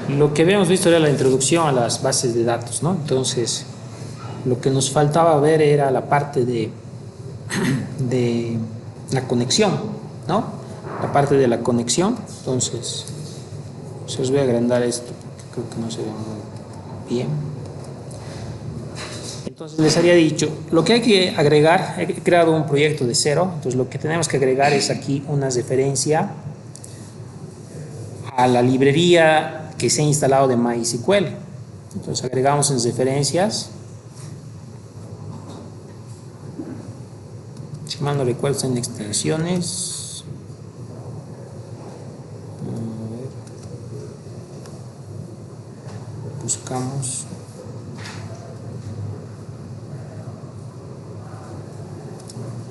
Lo que habíamos visto era la introducción a las bases de datos, ¿no? Entonces, lo que nos faltaba ver era la parte de la conexión, ¿no? La parte de la conexión. Entonces, se os voy a agrandar esto porque creo que no se ve muy bien. Entonces, les había dicho, lo que hay que agregar, he creado un proyecto de cero, entonces lo que tenemos que agregar es aquí una referencia a la librería que se ha instalado de MySQL. Entonces agregamos en referencias, si mal no recuerdo en extensiones, buscamos,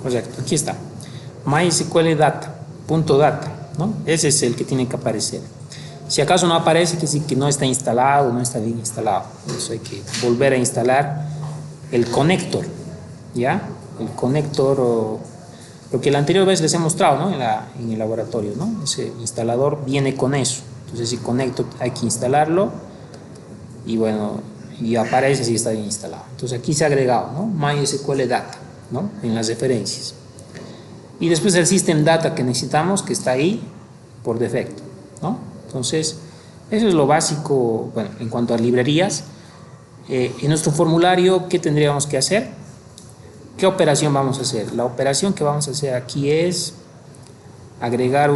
correcto, aquí está, MySQL data, punto data, ¿no? Ese es el que tiene que aparecer. Si acaso no aparece, que sí que no está instalado, no está bien instalado. Entonces hay que volver a instalar el conector, ¿ya? El conector, lo que la anterior vez les he mostrado, ¿no? En el laboratorio, ¿no? Ese instalador viene con eso. Entonces ese conector hay que instalarlo y bueno, y aparece si está bien instalado. Entonces aquí se ha agregado, ¿no? MySQL data, ¿no? En las referencias. Y después el system data que necesitamos, que está ahí por defecto, ¿no? Entonces, eso es lo básico, bueno, en cuanto a librerías. En nuestro formulario, ¿qué tendríamos que hacer? ¿Qué operación vamos a hacer? La operación que vamos a hacer aquí es agregar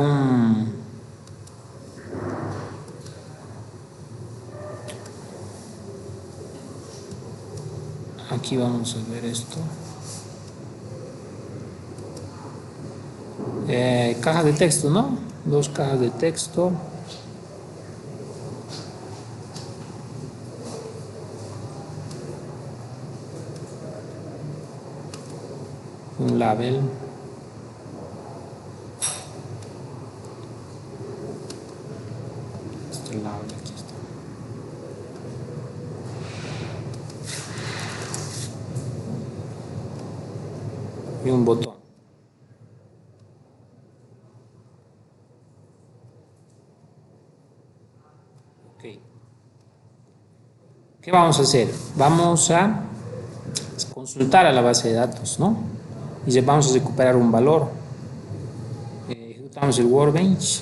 aquí vamos a ver esto. Cajas de texto, ¿no? 2 cajas de texto. Un label. Este label aquí está. Y un botón. Ok. ¿Qué vamos a hacer? Vamos a consultar a la base de datos, ¿no? Y vamos a recuperar un valor. Ejecutamos el workbench.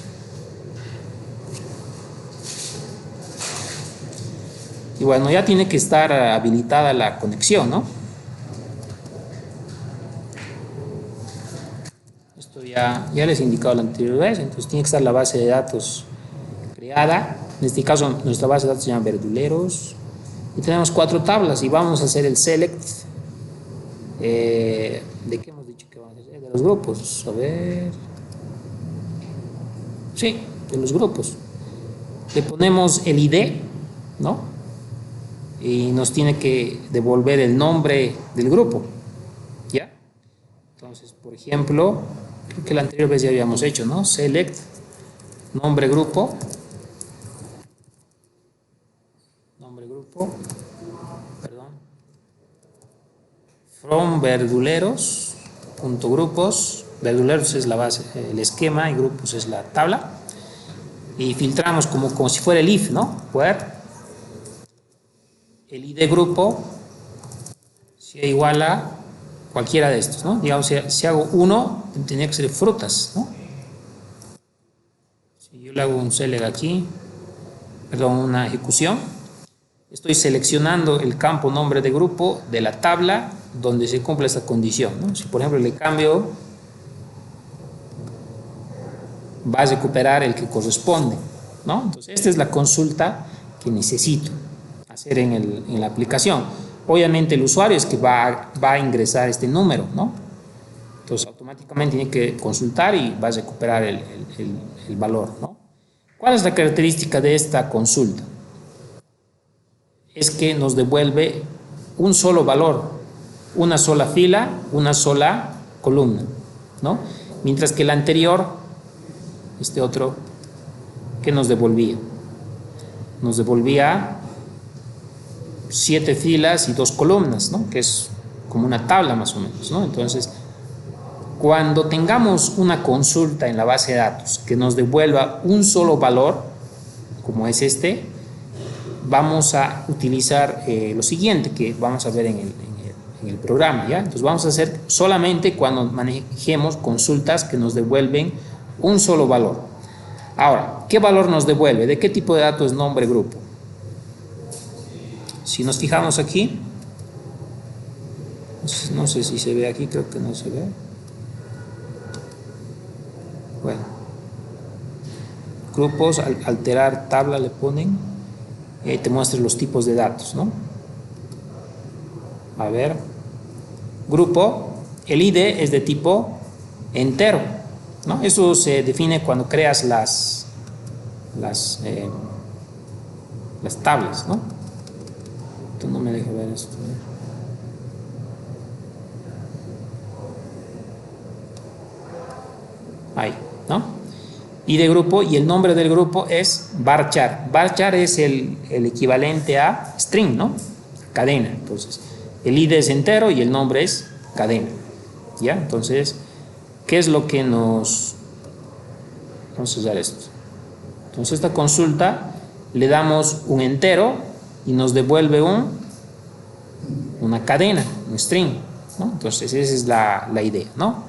Y bueno, ya tiene que estar habilitada la conexión, ¿no? Esto ya les he indicado la anterior vez, entonces tiene que estar la base de datos creada. En este caso, nuestra base de datos se llama verduleros. Y tenemos 4 tablas y vamos a hacer el select. ¿De qué hemos dicho que vamos a hacer? De los grupos. A ver. Sí, de los grupos. Le ponemos el ID, ¿no? Y nos tiene que devolver el nombre del grupo. ¿Ya? Entonces, por ejemplo, creo que la anterior vez ya habíamos hecho, ¿no? Select, nombre grupo. Nombre grupo. Perdón. From verduleros, punto grupos. Verduleros es la base, el esquema, y grupos es la tabla. Y filtramos como si fuera el if, ¿no? Where el ID grupo sea igual a cualquiera de estos, ¿no? Digamos, si hago 1, tendría que ser frutas, ¿no? Si yo le hago un select aquí, perdón, una ejecución, estoy seleccionando el campo nombre de grupo de la tabla donde se cumple esta condición, ¿no? Si por ejemplo le cambio, va a recuperar el que corresponde, ¿no? Entonces esta es la consulta que necesito hacer en la aplicación. Obviamente el usuario es que va a ingresar este número, ¿no? Entonces automáticamente tiene que consultar y va a recuperar el valor, ¿no? ¿Cuál es la característica de esta consulta? Es que nos devuelve un solo valor, una sola fila, una sola columna, ¿no? Mientras que el anterior, este otro, ¿qué nos devolvía? Nos devolvía 7 filas y 2 columnas, ¿no? Que es como una tabla más o menos, ¿no? Entonces, cuando tengamos una consulta en la base de datos que nos devuelva un solo valor, como es este, vamos a utilizar lo siguiente que vamos a ver en el programa, ¿ya? Entonces vamos a hacer solamente cuando manejemos consultas que nos devuelven un solo valor. Ahora, ¿qué valor nos devuelve? ¿De qué tipo de dato es nombre grupo? Si nos fijamos aquí, no sé si se ve aquí, creo que no se ve. Bueno, grupos, al alterar tabla le ponen y ahí te muestra los tipos de datos, ¿no? A ver, grupo, el ID es de tipo entero, ¿no? Eso se define cuando creas las tablas, ¿no? Esto no me deja ver esto. Ahí, ¿no? Y de grupo, y el nombre del grupo es varchar. Varchar es el equivalente a string, ¿no? Cadena. Entonces, el ID es entero y el nombre es cadena. ¿Ya? Entonces, ¿qué es lo que nos... Vamos a usar esto. Entonces, esta consulta le damos un entero y nos devuelve una cadena, un string, ¿no? Entonces, esa es la idea, ¿no?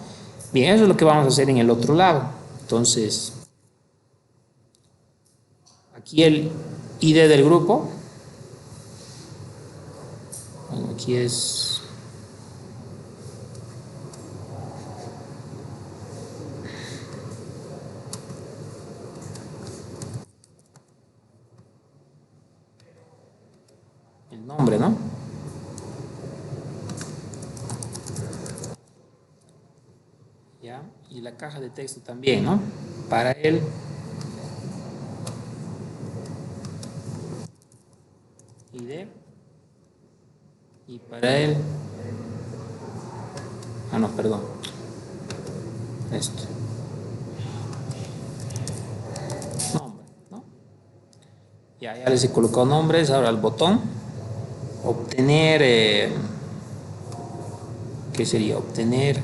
Bien, eso es lo que vamos a hacer en el otro lado. Entonces, aquí el ID del grupo, bueno, aquí es el nombre, ¿no? ¿Ya? Y la caja de texto también, ¿no? Para el ID y para el... Ah, no, perdón. Esto. Nombre, ¿no? Ya les he colocado nombres. Ahora el botón. Obtener... ¿qué sería? Obtener...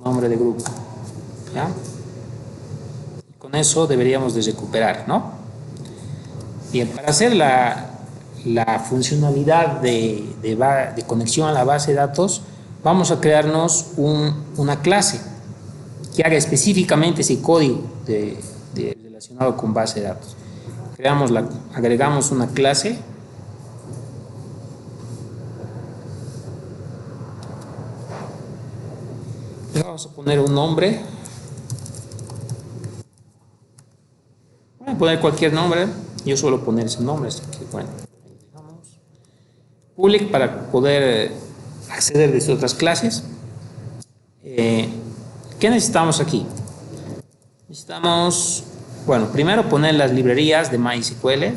nombre de grupo, ¿ya? Y con eso deberíamos de recuperar, ¿no? Bien, para hacer la funcionalidad de conexión a la base de datos, vamos a crearnos una clase que haga específicamente ese código relacionado con base de datos. Agregamos una clase. Vamos a poner un nombre. Voy a poner cualquier nombre. Yo suelo poner ese nombre. Así que, bueno, dejamos. Public para poder acceder desde otras clases. ¿Qué necesitamos aquí? Necesitamos, bueno, primero poner las librerías de MySQL.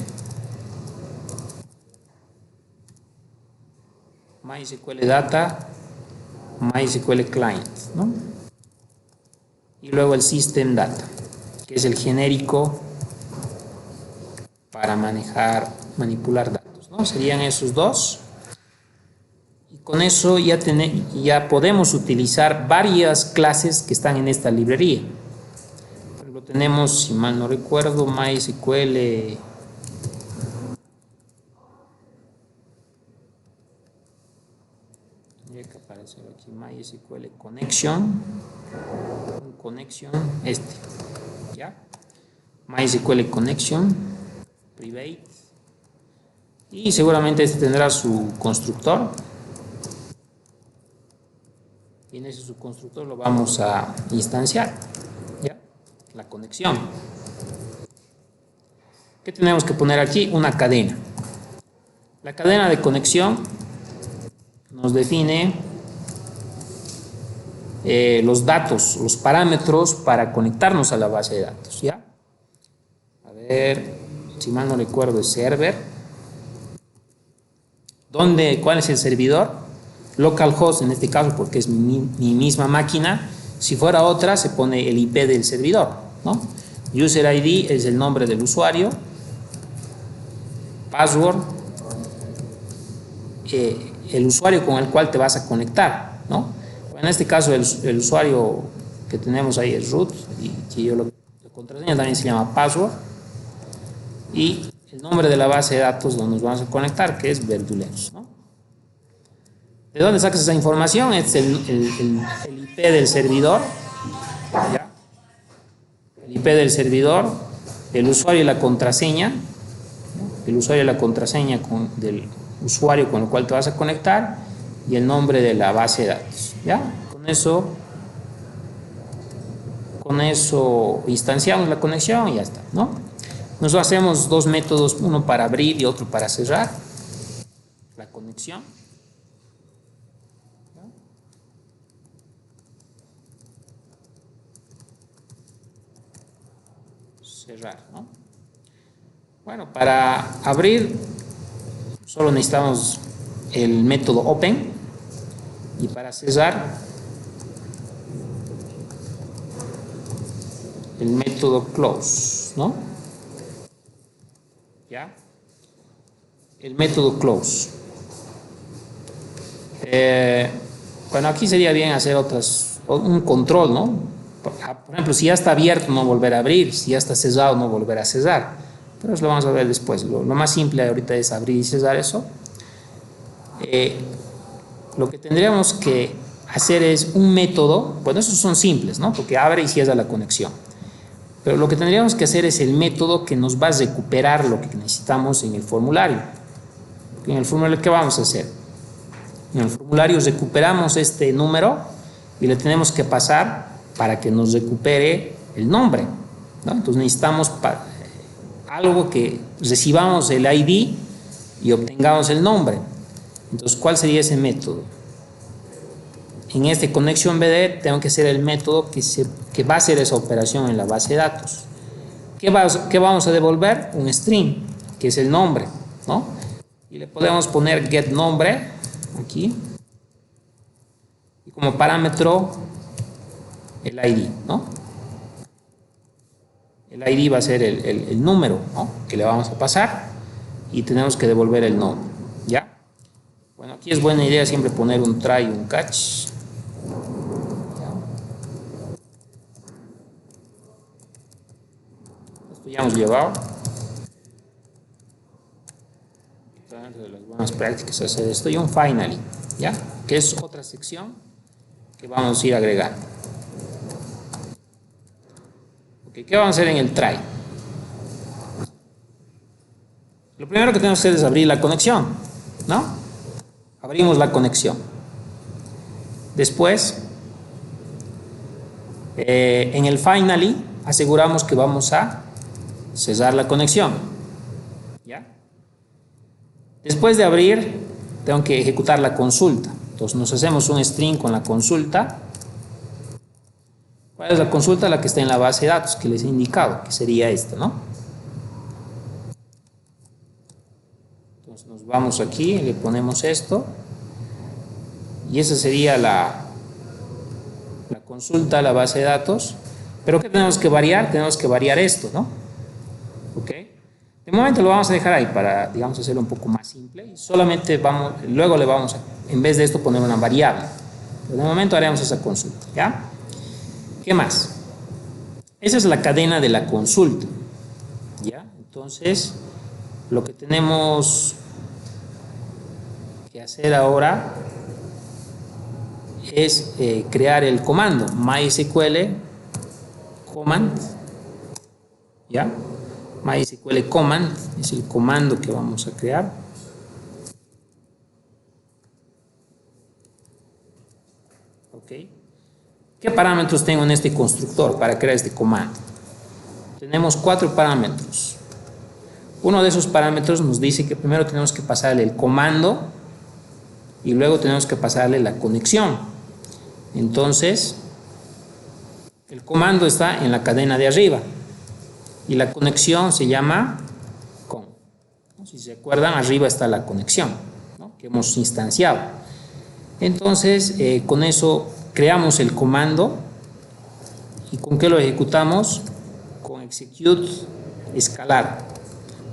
MySQL Data, MySQL Client, ¿no? Y luego el System Data, que es el genérico para manipular datos, ¿no? Serían esos dos. Y con eso ya podemos utilizar varias clases que están en esta librería. Por ejemplo, tenemos, si mal no recuerdo, MySQL... tendría que aparecer aquí MySQL Connection. ¿Ya? MySQL Connection, Private, y seguramente este tendrá su constructor, y en ese subconstructor lo vamos a instanciar, ¿ya? La conexión. ¿Qué tenemos que poner aquí? Una cadena. La cadena de conexión nos define los datos, los parámetros para conectarnos a la base de datos, ¿ya? A ver, si mal no recuerdo, es server. ¿Cuál es el servidor? Localhost en este caso, porque es mi misma máquina. Si fuera otra, se pone el IP del servidor, ¿no? User ID es el nombre del usuario. Password, el usuario con el cual te vas a conectar, ¿no? En este caso el usuario que tenemos ahí es root, y que yo lo contraseña también se llama password, y el nombre de la base de datos donde nos vamos a conectar, que es Verduleros, ¿no? ¿De dónde sacas esa información? Es el IP del servidor, ¿ya? El IP del servidor, el usuario y la contraseña, ¿no? El usuario y la contraseña del usuario con el cual te vas a conectar, y el nombre de la base de datos, ¿ya? Con eso instanciamos la conexión y ya está, ¿no? Nosotros hacemos dos métodos, uno para abrir y otro para cerrar la conexión. Cerrar, ¿no? Bueno, para abrir solo necesitamos el método open, y para cerrar el método close, ¿no? ¿Ya? El método close. Bueno, aquí sería bien hacer un control, ¿no? Por ejemplo, si ya está abierto, no volver a abrir; si ya está cerrado, no volver a cerrar. Pero eso lo vamos a ver después. Lo más simple ahorita es abrir y cerrar eso. Lo que tendríamos que hacer es un método. Bueno, esos son simples, ¿no? Porque abre y cierra la conexión. Pero lo que tendríamos que hacer es el método que nos va a recuperar lo que necesitamos en el formulario. En el formulario, ¿qué vamos a hacer? En el formulario recuperamos este número y le tenemos que pasar para que nos recupere el nombre, ¿no? Entonces necesitamos algo que recibamos el ID y obtengamos el nombre. Entonces, ¿cuál sería ese método? En este conexión BD tengo que hacer el método que va a hacer esa operación en la base de datos. ¿Qué vamos a devolver? Un string, que es el nombre, ¿no? Y le podemos poner getNombre aquí, y como parámetro el ID, ¿no? El ID va a ser el número, ¿no?, que le vamos a pasar, y tenemos que devolver el nombre, ¿ya? Bueno, aquí es buena idea siempre poner un try y un catch. Esto ya hemos llevado. De las buenas prácticas hacer esto, y un finally, ¿ya? Que es otra sección que vamos a ir agregando. Okay, ¿qué vamos a hacer en el try? Lo primero que tenemos que hacer es abrir la conexión, ¿no? Abrimos la conexión. Después, en el finally, aseguramos que vamos a cerrar la conexión, ¿ya? Después de abrir, tengo que ejecutar la consulta. Entonces nos hacemos un string con la consulta. ¿Cuál es la consulta? La que está en la base de datos que les he indicado, que sería esta, ¿no? Entonces nos vamos aquí, le ponemos esto, y esa sería la consulta a la base de datos. Pero ¿qué tenemos que variar? Tenemos que variar esto, ¿no? ¿Ok? De momento lo vamos a dejar ahí para, digamos, hacerlo un poco más simple, y solamente luego le vamos a, en vez de esto, poner una variable. Pero de momento haremos esa consulta, ¿ya? ¿Qué más? Esa es la cadena de la consulta, ¿ya? Entonces, lo que tenemos que hacer ahora es crear el comando MySQL command, ¿ya? MySQL command es el comando que vamos a crear. Ok. ¿Qué parámetros tengo en este constructor para crear este comando? Tenemos 4 parámetros. Uno de esos parámetros nos dice que primero tenemos que pasarle el comando y luego tenemos que pasarle la conexión. Entonces, el comando está en la cadena de arriba y la conexión se llama con. Si se acuerdan, arriba está la conexión, ¿no?, que hemos instanciado. Entonces, con eso creamos el comando. ¿Y con qué lo ejecutamos? Con execute escalar.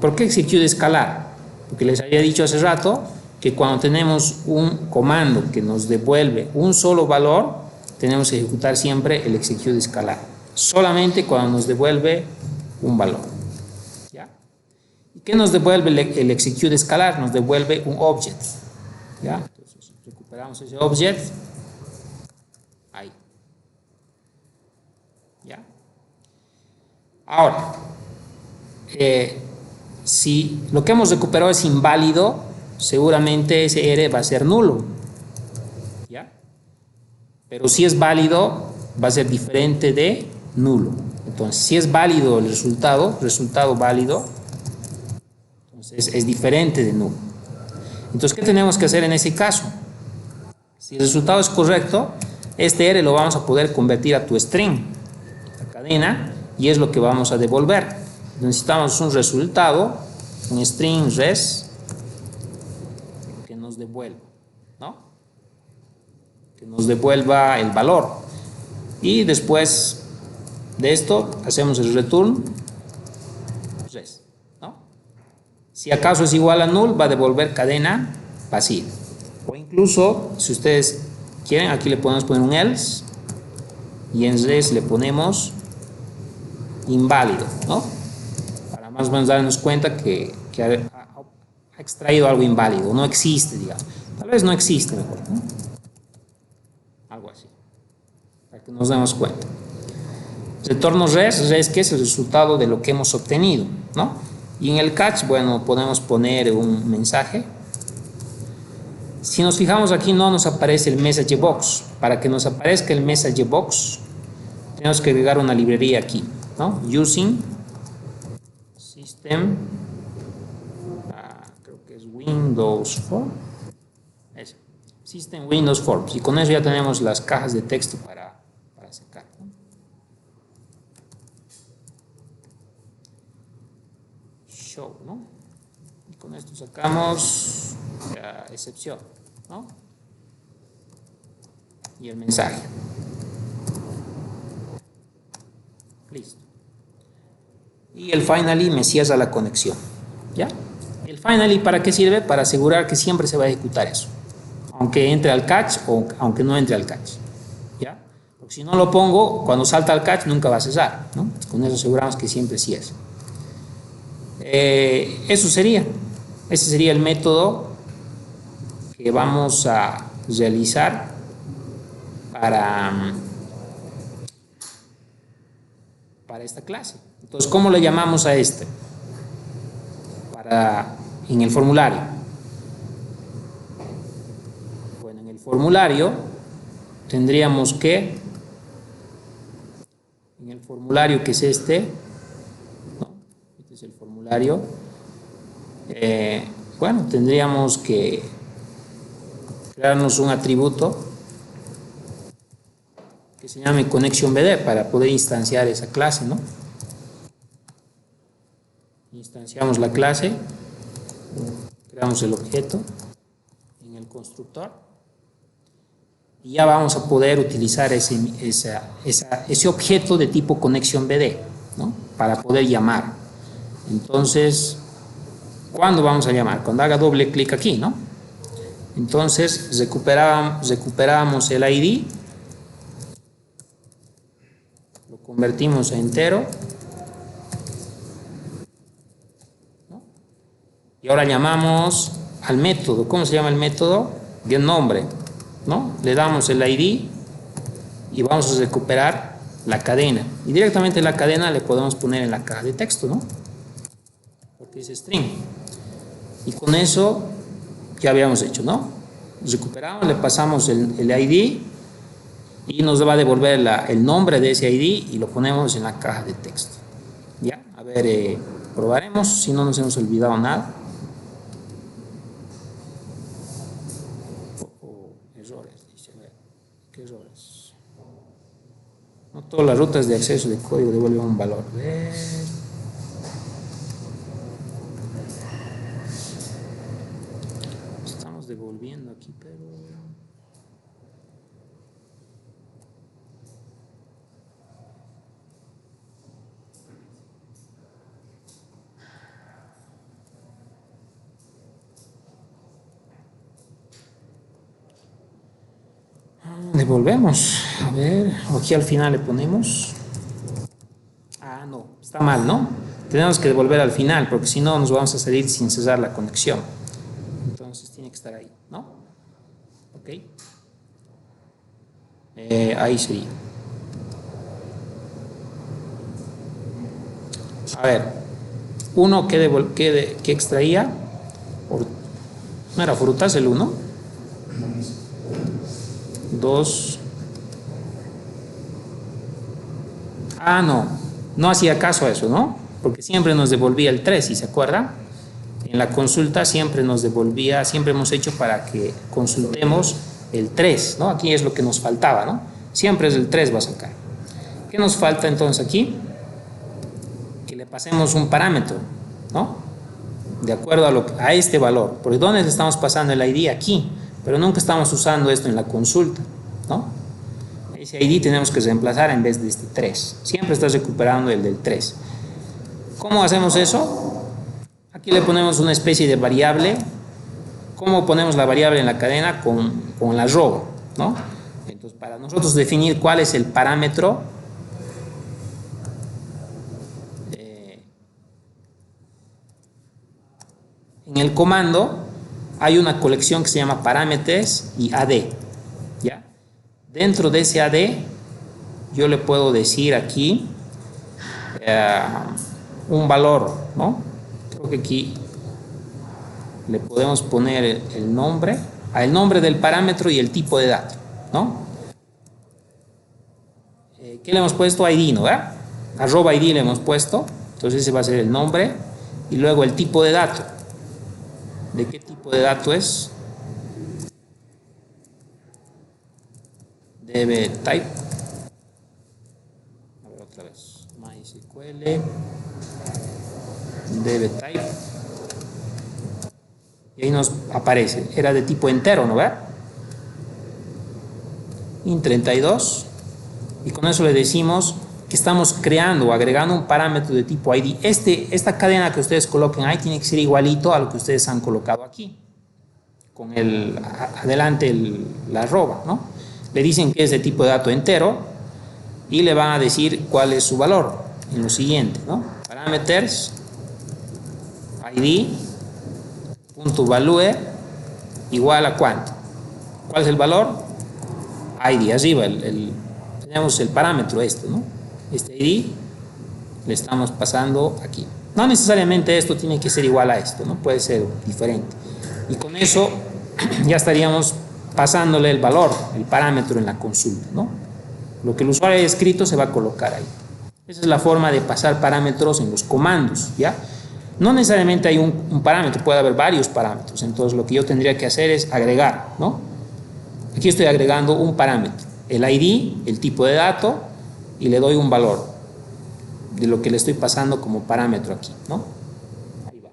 ¿Por qué execute escalar? Porque les había dicho hace rato que cuando tenemos un comando que nos devuelve un solo valor, tenemos que ejecutar siempre el execute escalar. solamente cuando nos devuelve un valor. ¿Ya? ¿Y qué nos devuelve el execute escalar? Nos devuelve un object. ¿Ya? Entonces recuperamos ese object. Ahí. ¿Ya? Ahora, si lo que hemos recuperado es inválido, seguramente ese R va a ser nulo. ¿Ya? Pero si es válido, va a ser diferente de nulo. Entonces, si es válido el resultado válido, entonces es diferente de nulo. Entonces, ¿qué tenemos que hacer en ese caso? Si el resultado es correcto, este R lo vamos a poder convertir a tu string, la cadena, y es lo que vamos a devolver. Necesitamos un resultado, un string res, que nos devuelva, ¿no? Que nos devuelva el valor. Y después de esto hacemos el return res, ¿no? Si acaso es igual a null, va a devolver cadena vacía. O incluso, si ustedes quieren, aquí le podemos poner un else y en res le ponemos inválido, ¿no? Para más o menos darnos cuenta que ha extraído algo inválido, no existe, digamos. Tal vez no existe mejor, ¿no? Algo así, para que nos demos cuenta. Retorno res que es el resultado de lo que hemos obtenido, ¿no? Y en el catch, bueno, podemos poner un mensaje. Si nos fijamos aquí no nos aparece el message box. Para que nos aparezca el message box tenemos que agregar una librería aquí, ¿no? Using system, creo que es Windows Form, eso, System Windows Forms, y con eso ya tenemos las cajas de texto para sacar, ¿no? Show, ¿no? Y con esto sacamos la excepción, ¿no? Y el mensaje. Listo. Y el finally me cierra la conexión. ¿Ya? El finally, ¿para qué sirve? Para asegurar que siempre se va a ejecutar eso, aunque entre al catch o aunque no entre al catch. ¿Ya? Porque si no lo pongo, cuando salta al catch nunca va a cesar, ¿no? Con eso aseguramos que siempre sí es. Ese sería el método que vamos a realizar para esta clase. Entonces, ¿cómo le llamamos a este? En el formulario. Bueno, en el formulario tendríamos que, en el formulario que es este, ¿no? Este es el formulario. Bueno, tendríamos que crearnos un atributo que se llame ConnectionBD para poder instanciar esa clase, ¿no? Instanciamos la clase, creamos el objeto en el constructor y ya vamos a poder utilizar ese objeto de tipo ConnectionBD, ¿no? Para poder llamar. Entonces, ¿cuándo vamos a llamar? Cuando haga doble clic aquí, ¿no? Entonces recuperamos el ID, lo convertimos a entero, ¿no? Y ahora llamamos al método. ¿Cómo se llama el método? GetNombre, ¿no? Le damos el ID y vamos a recuperar la cadena. Y directamente la cadena le podemos poner en la caja de texto, ¿no? Porque es string. Y con eso ya habíamos hecho, ¿no? Recuperamos, le pasamos el ID y nos va a devolver el nombre de ese ID y lo ponemos en la caja de texto. ¿Ya? A ver, probaremos si no nos hemos olvidado nada. Errores, dice. A ver, ¿qué errores? No todas las rutas de acceso de código devuelven un valor. A ver. Devolviendo aquí, pero devolvemos. A ver, aquí al final le ponemos no, está mal, ¿no? Tenemos que devolver al final, porque si no nos vamos a salir sin cesar la conexión. Entonces tiene que estar ahí, ¿no? Ok. Ahí sería. A ver, uno que extraía, no era frutas el uno. Dos. Ah, no hacía caso a eso, ¿no? Porque siempre nos devolvía el 3, ¿sí se acuerda? En la consulta siempre nos devolvía, siempre hemos hecho para que consultemos el 3, ¿no? Aquí es lo que nos faltaba, ¿no? Siempre es el 3 va a sacar. ¿Qué nos falta entonces aquí? Que le pasemos un parámetro, ¿no? De acuerdo a este valor. Porque ¿dónde le estamos pasando el ID? Aquí. Pero nunca estamos usando esto en la consulta, ¿no? Ese ID tenemos que reemplazar en vez de este 3. Siempre estás recuperando el del 3. ¿Cómo hacemos eso? Aquí le ponemos una especie de variable. ¿Cómo ponemos la variable en la cadena? Con la arroba, ¿no? Entonces, para nosotros definir cuál es el parámetro, en el comando hay una colección que se llama parámetros y AD, ¿ya? Dentro de ese AD yo le puedo decir aquí un valor, ¿no? Creo que aquí le podemos poner el nombre, el nombre del parámetro y el tipo de dato, ¿no? ¿Qué le hemos puesto? ID, ¿no? ¿verdad? Arroba ID le hemos puesto, entonces ese va a ser el nombre y luego el tipo de dato. ¿De qué tipo de dato es? Debe type. A ver otra vez. MySQL. Debe type. Y ahí nos aparece. Era de tipo entero, ¿no? ¿verdad? int32. Y con eso le decimos que estamos creando o agregando un parámetro de tipo ID. Esta cadena que ustedes coloquen ahí tiene que ser igualito a lo que ustedes han colocado aquí. Con adelante la arroba, ¿no? Le dicen que es de tipo de dato entero y le van a decir cuál es su valor en lo siguiente, ¿no? Parameters id.value igual a cuánto. ¿Cuál es el valor? ID, arriba, tenemos el parámetro ¿no? Este ID le estamos pasando aquí. No necesariamente esto tiene que ser igual a esto, ¿no? Puede ser diferente. Y con eso ya estaríamos pasándole el valor, el parámetro en la consulta, ¿no? Lo que el usuario haya escrito se va a colocar ahí. Esa es la forma de pasar parámetros en los comandos, ¿ya? No necesariamente hay un parámetro, puede haber varios parámetros. Entonces lo que yo tendría que hacer es agregar, ¿no? Aquí estoy agregando un parámetro, el ID, el tipo de dato, y le doy un valor de lo que le estoy pasando como parámetro aquí, ¿no? Ahí va.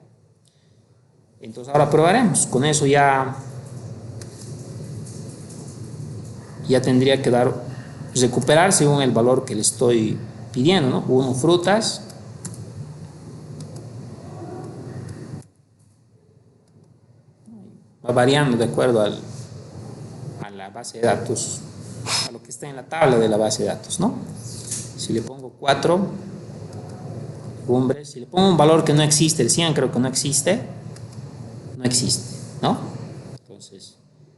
Entonces ahora probaremos. Con eso ya tendría que recuperar según el valor que le estoy pidiendo, ¿no? 1 frutas. Va variando de acuerdo a la base de datos, a lo que está en la tabla de la base de datos, ¿no? Si le pongo 4 legumbres, si le pongo un valor que no existe, el 100 creo que no existe, ¿no? Entonces,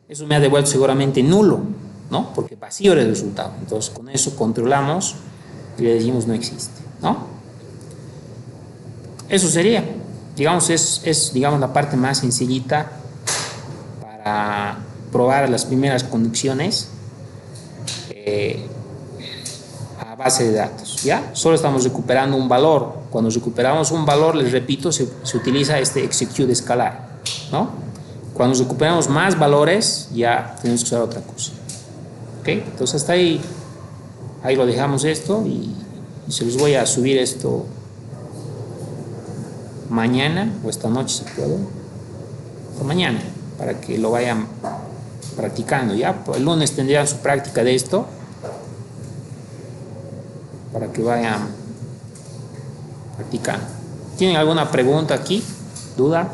eso me ha devuelto seguramente nulo, ¿no? Porque vacío era el resultado. Entonces, con eso controlamos y le decimos no existe, ¿no? Eso sería, digamos, es digamos, la parte más sencillita para probar las primeras conexiones a base de datos, ¿ya? Solo estamos recuperando un valor. Cuando recuperamos un valor, les repito, se utiliza este execute escalar, ¿no? Cuando recuperamos más valores, ya tenemos que usar otra cosa. ¿Ok? Entonces hasta ahí lo dejamos esto y se los voy a subir esto mañana o esta noche si puedo, o mañana, para que lo vayan practicando, ¿ya? El lunes tendrían su práctica de esto, para que vayan practicando. ¿Tienen alguna pregunta aquí? ¿Duda?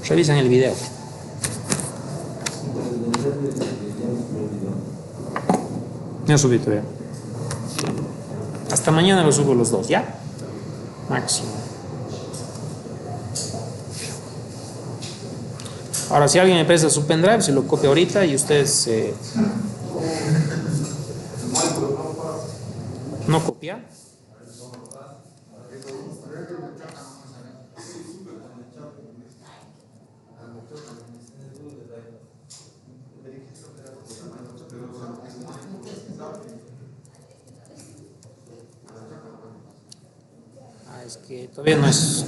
Revisan el video. Ya subí todavía. Hasta mañana lo subo los dos, ¿ya? Máximo. Ahora, si alguien me presta su pendrive, se lo copia ahorita y ustedes no copian. Es que todavía no es.